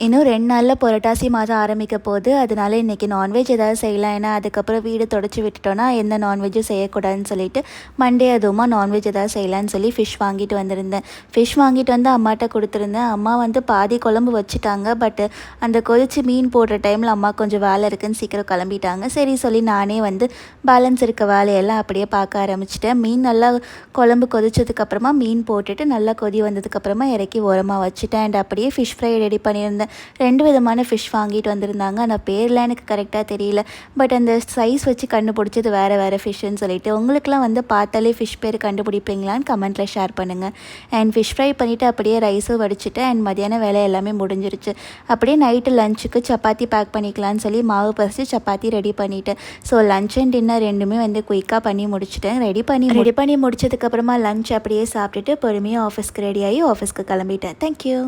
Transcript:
இன்னும் 2 நாளில் புரட்டாசி மாதம் ஆரம்பிக்க போகுது. அதனால இன்றைக்கி நான்வெஜ் ஏதாவது செய்யலாம். ஏன்னா அதுக்கப்புறம் வீடு தொடச்சி விட்டுட்டோன்னா எந்த நான்வெஜ்ஜும் செய்யக்கூடாதுன்னு சொல்லிட்டு மண்டே அதுவுமா நான்வெஜ் ஏதாவது செய்யலான்னு சொல்லி ஃபிஷ் வாங்கிட்டு வந்திருந்தேன். ஃபிஷ் வாங்கிட்டு வந்து அம்மாட்ட கொடுத்துருந்தேன். அம்மா வந்து பாதி குழம்பு வச்சுட்டாங்க. பட் அந்த கொதித்து மீன் போடுற டைமில் அம்மா கொஞ்சம் வேலை இருக்குதுன்னு சீக்கிரம் கிளம்பிட்டாங்க. சரி சொல்லி நானே வந்து பேலன்ஸ் இருக்க வேலையெல்லாம் அப்படியே பார்க்க ஆரம்பிச்சிட்டேன். மீன் நல்லா குழம்பு கொதிச்சதுக்கப்புறமா மீன் போட்டுட்டு நல்லா கொதி வந்ததுக்கப்புறமா இறக்கி ஓரமாக வச்சுட்டேன். அண்ட் அப்படியே ஃபிஷ் ஃப்ரை ரெடி பண்ணியிருந்தேன். 2 விதமான ஃபிஷ் வாங்கிட்டு வந்திருந்தாங்க. ஆனால் பேர்லாம் எனக்கு கரெக்டாக தெரியல. பட் அந்த சைஸ் வச்சு கண்டுபிடிச்சது வேறு வேறு ஃபிஷ்ஷுன்னு சொல்லிட்டு உங்களுக்குலாம் வந்து பார்த்தாலே ஃபிஷ் பேர் கண்டுபிடிப்பீங்களான்னு கமெண்ட்டில் ஷேர் பண்ணுங்கள். அண்ட் ஃபிஷ் ஃப்ரை பண்ணிவிட்டு அப்படியே ரைஸும் வடிச்சிட்டு அண்ட் மதியான வேலை எல்லாமே முடிஞ்சிருச்சு. அப்படியே நைட்டு லஞ்சுக்கு சப்பாத்தி பேக் பண்ணிக்கலான்னு சொல்லி மாவு பறித்து சப்பாத்தி ரெடி பண்ணிவிட்டேன். ஸோ லஞ்ச் அண்ட் டின்னர் ரெண்டுமே வந்து குயிக்காக பண்ணி முடிச்சிட்டேன். ரெடி பண்ணி முடிச்சதுக்கப்புறமா லஞ்ச் அப்படியே சாப்பிட்டுட்டு பொறுமையாக ஆஃபீஸ்க்கு ரெடி ஆகி ஆஃபீஸ்க்கு கிளம்பிட்டேன். தேங்க்யூ.